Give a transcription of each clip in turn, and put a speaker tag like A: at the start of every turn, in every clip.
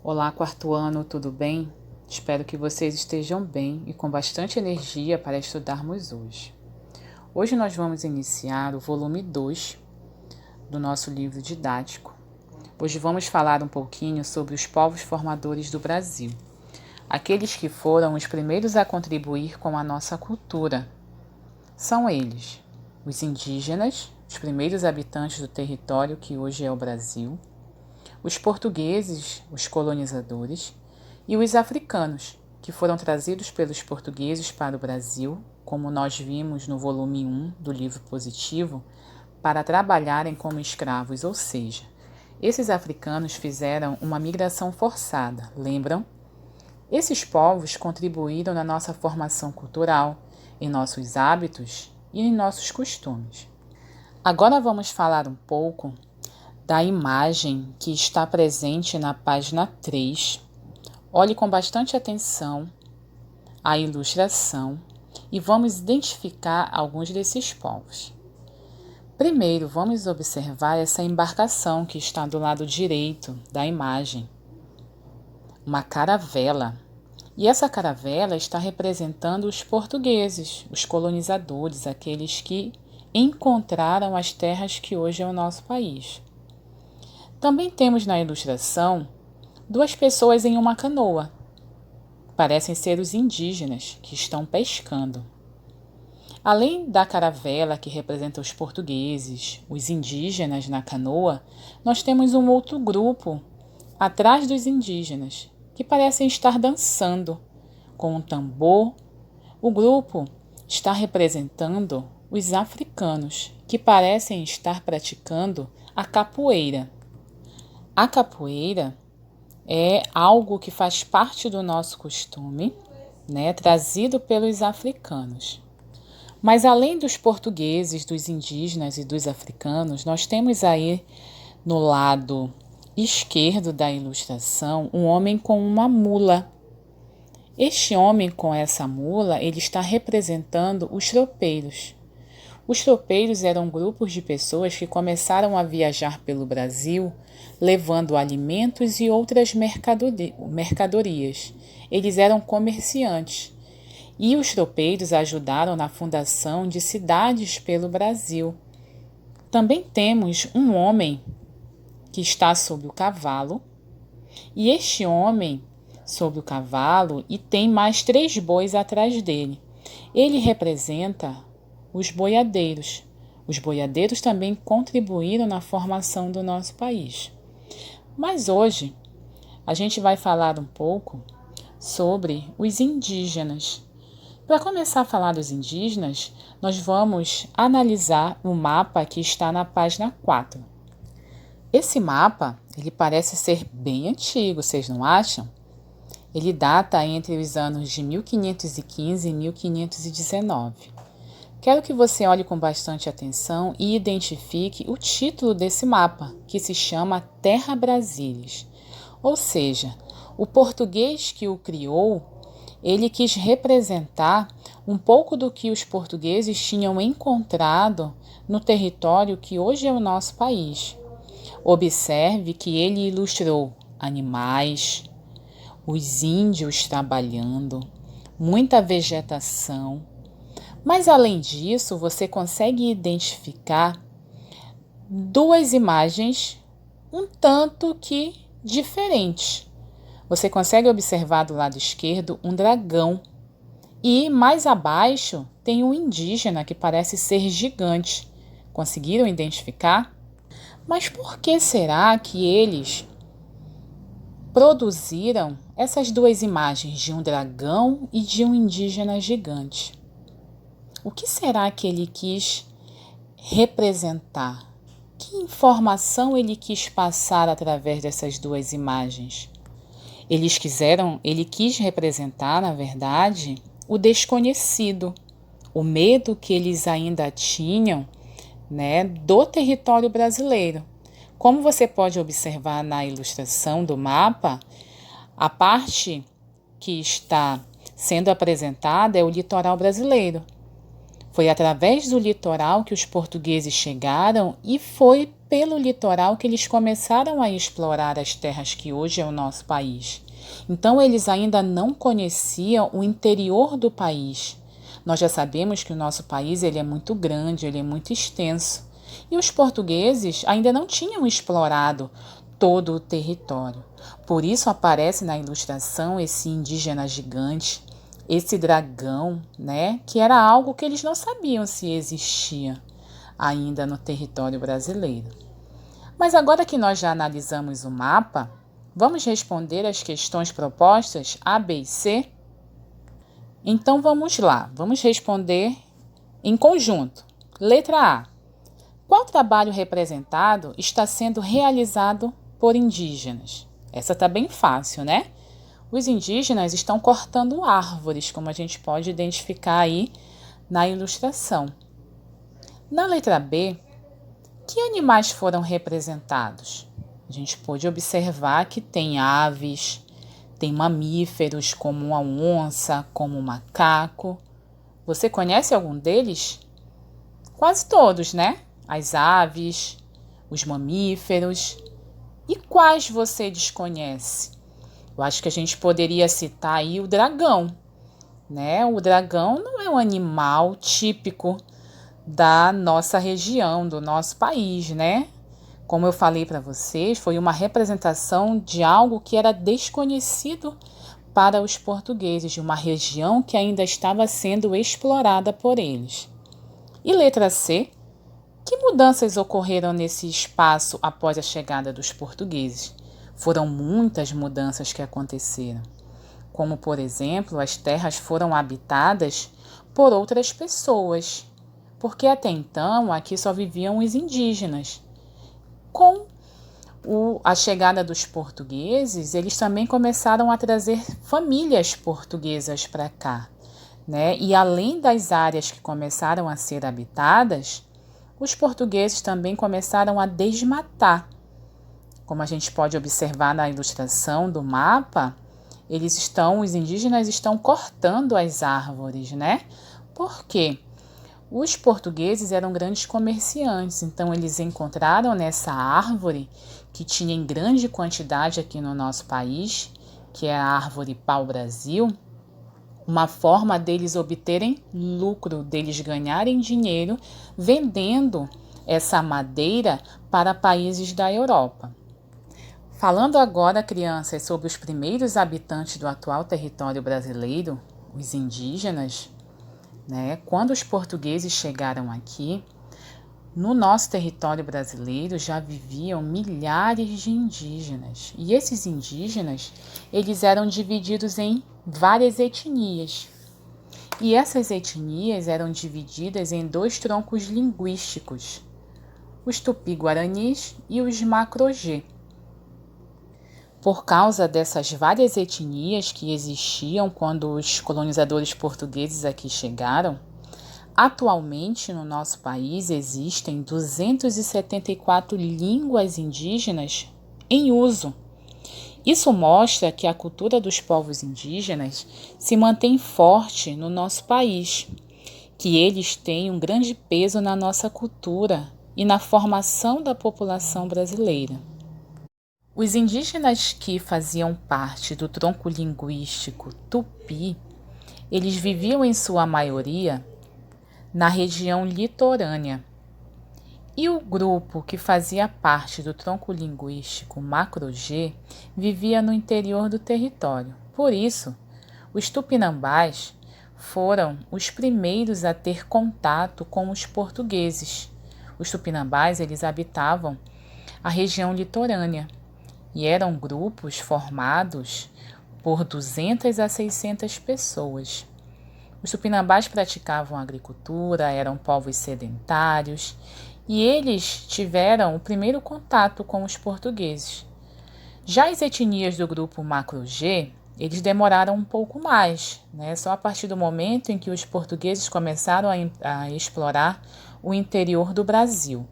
A: Olá, quarto ano, tudo bem? Espero que vocês estejam bem e com bastante energia para estudarmos hoje. Hoje nós vamos iniciar o volume 2 do nosso livro didático. Hoje vamos falar um pouquinho sobre os povos formadores do Brasil, aqueles que foram os primeiros a contribuir com a nossa cultura. São eles, os indígenas, os primeiros habitantes do território que hoje é o Brasil, os portugueses, os colonizadores, e os africanos, que foram trazidos pelos portugueses para o Brasil, como nós vimos no volume 1 do livro Positivo, para trabalharem como escravos, ou seja, esses africanos fizeram uma migração forçada, lembram? Esses povos contribuíram na nossa formação cultural, em nossos hábitos e em nossos costumes. Agora vamos falar um pouco da imagem que está presente na página 3. Olhe com bastante atenção a ilustração e vamos identificar alguns desses povos. Primeiro, vamos observar essa embarcação que está do lado direito da imagem, uma caravela. E essa caravela está representando os portugueses, os colonizadores, aqueles que encontraram as terras que hoje é o nosso país. Também temos na ilustração duas pessoas em uma canoa. Parecem ser os indígenas que estão pescando. Além da caravela que representa os portugueses, os indígenas na canoa, nós temos um outro grupo atrás dos indígenas que parecem estar dançando com um tambor. O grupo está representando os africanos que parecem estar praticando a capoeira. A capoeira é algo que faz parte do nosso costume, trazido pelos africanos. Mas além dos portugueses, dos indígenas e dos africanos, nós temos aí no lado esquerdo da ilustração um homem com uma mula. Este homem com essa mula, ele está representando os tropeiros. Os tropeiros eram grupos de pessoas que começaram a viajar pelo Brasil levando alimentos e outras mercadorias. Eles eram comerciantes e os tropeiros ajudaram na fundação de cidades pelo Brasil. Também temos um homem que está sobre o cavalo e este homem sobre o cavalo e tem mais 3 bois atrás dele. Ele representa os boiadeiros. Os boiadeiros também contribuíram na formação do nosso país. Mas hoje a gente vai falar um pouco sobre os indígenas. Para começar a falar dos indígenas, nós vamos analisar o mapa que está na página 4. Esse mapa, ele parece ser bem antigo, vocês não acham? Ele data entre os anos de 1515 e 1519. Quero que você olhe com bastante atenção e identifique o título desse mapa, que se chama Terra Brasilis. Ou seja, o português que o criou, ele quis representar um pouco do que os portugueses tinham encontrado no território que hoje é o nosso país. Observe que ele ilustrou animais, os índios trabalhando, muita vegetação. Mas, além disso, você consegue identificar 2 imagens um tanto que diferentes. Você consegue observar do lado esquerdo um dragão e, mais abaixo, tem um indígena que parece ser gigante. Conseguiram identificar? Mas por que será que eles produziram essas 2 imagens de um dragão e de um indígena gigante? O que será que ele quis representar? Que informação ele quis passar através dessas 2 imagens? Ele quis representar, na verdade, o desconhecido, o medo que eles ainda tinham, do território brasileiro. Como você pode observar na ilustração do mapa, a parte que está sendo apresentada é o litoral brasileiro. Foi através do litoral que os portugueses chegaram e foi pelo litoral que eles começaram a explorar as terras que hoje é o nosso país. Então, eles ainda não conheciam o interior do país. Nós já sabemos que o nosso país ele é muito grande, ele é muito extenso. E os portugueses ainda não tinham explorado todo o território. Por isso aparece na ilustração esse indígena gigante, esse dragão, né, que era algo que eles não sabiam se existia ainda no território brasileiro. Mas agora que nós já analisamos o mapa, vamos responder as questões propostas A, B e C? Então vamos lá, vamos responder em conjunto. Letra A. Qual trabalho representado está sendo realizado por indígenas? Essa está bem fácil, né? Os indígenas estão cortando árvores, como a gente pode identificar aí na ilustração. Na letra B, que animais foram representados? A gente pode observar que tem aves, tem mamíferos como a onça, como o macaco. Você conhece algum deles? Quase todos, né? As aves, os mamíferos. E quais você desconhece? Eu acho que a gente poderia citar aí o dragão, né? O dragão não é um animal típico da nossa região, do nosso país, né? Como eu falei para vocês, foi uma representação de algo que era desconhecido para os portugueses, de uma região que ainda estava sendo explorada por eles. E letra C, que mudanças ocorreram nesse espaço após a chegada dos portugueses? Foram muitas mudanças que aconteceram, como, por exemplo, as terras foram habitadas por outras pessoas, porque até então aqui só viviam os indígenas. Com a chegada dos portugueses, eles também começaram a trazer famílias portuguesas para cá, né? E além das áreas que começaram a ser habitadas, os portugueses também começaram a desmatar. Como a gente pode observar na ilustração do mapa, os indígenas estão cortando as árvores, né? Por quê? Os portugueses eram grandes comerciantes, então eles encontraram nessa árvore, que tinha em grande quantidade aqui no nosso país, que é a árvore pau-brasil, uma forma deles obterem lucro, deles ganharem dinheiro vendendo essa madeira para países da Europa. Falando agora, crianças, sobre os primeiros habitantes do atual território brasileiro, os indígenas, né? Quando os portugueses chegaram aqui, no nosso território brasileiro já viviam milhares de indígenas. E esses indígenas, eles eram divididos em várias etnias. E essas etnias eram divididas em dois troncos linguísticos, os tupi-guaranis e os macro-gê. Por causa dessas várias etnias que existiam quando os colonizadores portugueses aqui chegaram, atualmente no nosso país existem 274 línguas indígenas em uso. Isso mostra que a cultura dos povos indígenas se mantém forte no nosso país, que eles têm um grande peso na nossa cultura e na formação da população brasileira. Os indígenas que faziam parte do tronco linguístico tupi, eles viviam em sua maioria na região litorânea. E o grupo que fazia parte do tronco linguístico macro-gê vivia no interior do território. Por isso, os tupinambás foram os primeiros a ter contato com os portugueses. Os tupinambás, eles habitavam a região litorânea e eram grupos formados por 200 a 600 pessoas. Os tupinambás praticavam agricultura, eram povos sedentários e eles tiveram o primeiro contato com os portugueses. Já as etnias do grupo macro-gê, eles demoraram um pouco mais, né? Só a partir do momento em que os portugueses começaram a explorar o interior do Brasil.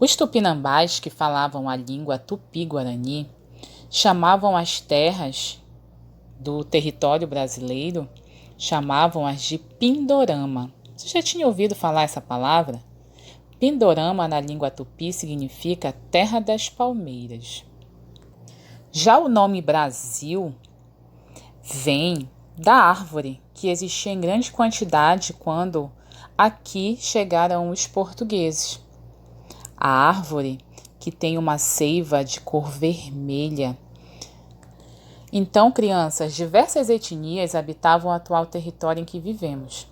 A: Os tupinambás, que falavam a língua tupi-guarani, chamavam as terras do território brasileiro, chamavam-as de Pindorama. Você já tinha ouvido falar essa palavra? Pindorama, na língua tupi, significa terra das palmeiras. Já o nome Brasil vem da árvore, que existia em grande quantidade quando aqui chegaram os portugueses. A árvore que tem uma seiva de cor vermelha. Então, crianças, diversas etnias habitavam o atual território em que vivemos.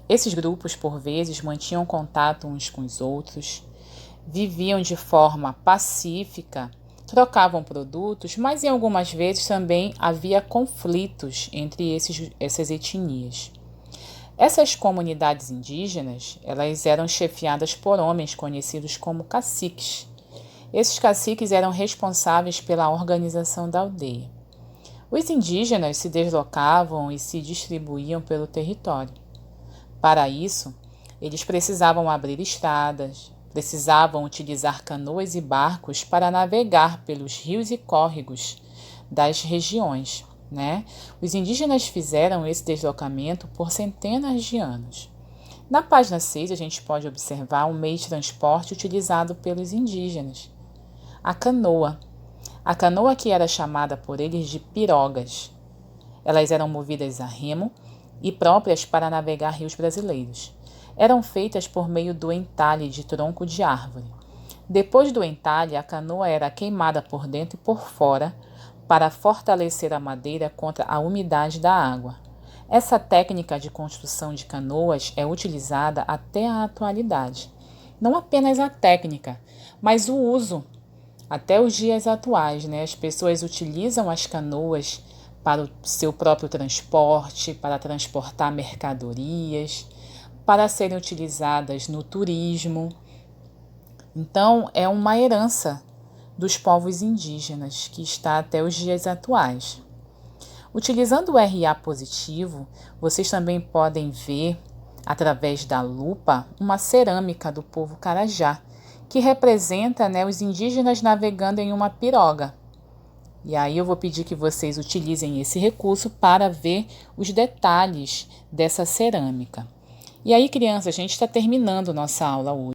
A: Esses grupos, por vezes, mantinham contato uns com os outros, viviam de forma pacífica, trocavam produtos, mas em algumas vezes também havia conflitos entre essas etnias. Essas comunidades indígenas, elas eram chefiadas por homens conhecidos como caciques. Esses caciques eram responsáveis pela organização da aldeia. Os indígenas se deslocavam e se distribuíam pelo território. Para isso, eles precisavam abrir estradas, precisavam utilizar canoas e barcos para navegar pelos rios e córregos das regiões, né? Os indígenas fizeram esse deslocamento por centenas de anos. Na página 6, a gente pode observar um meio de transporte utilizado pelos indígenas, a canoa. A canoa que era chamada por eles de pirogas. Elas eram movidas a remo e próprias para navegar rios brasileiros. Eram feitas por meio do entalhe de tronco de árvore. Depois do entalhe, a canoa era queimada por dentro e por fora para fortalecer a madeira contra a umidade da água. Essa técnica de construção de canoas é utilizada até a atualidade. Não apenas a técnica, mas o uso. Até os dias atuais, né? As pessoas utilizam as canoas para o seu próprio transporte, para transportar mercadorias, para serem utilizadas no turismo. Então, é uma herança dos povos indígenas que está até os dias atuais. Utilizando o RA positivo, vocês também podem ver, através da lupa, uma cerâmica do povo Carajá, que representa, né, os indígenas navegando em uma piroga. E aí eu vou pedir que vocês utilizem esse recurso para ver os detalhes dessa cerâmica. E aí, crianças, a gente está terminando nossa aula hoje.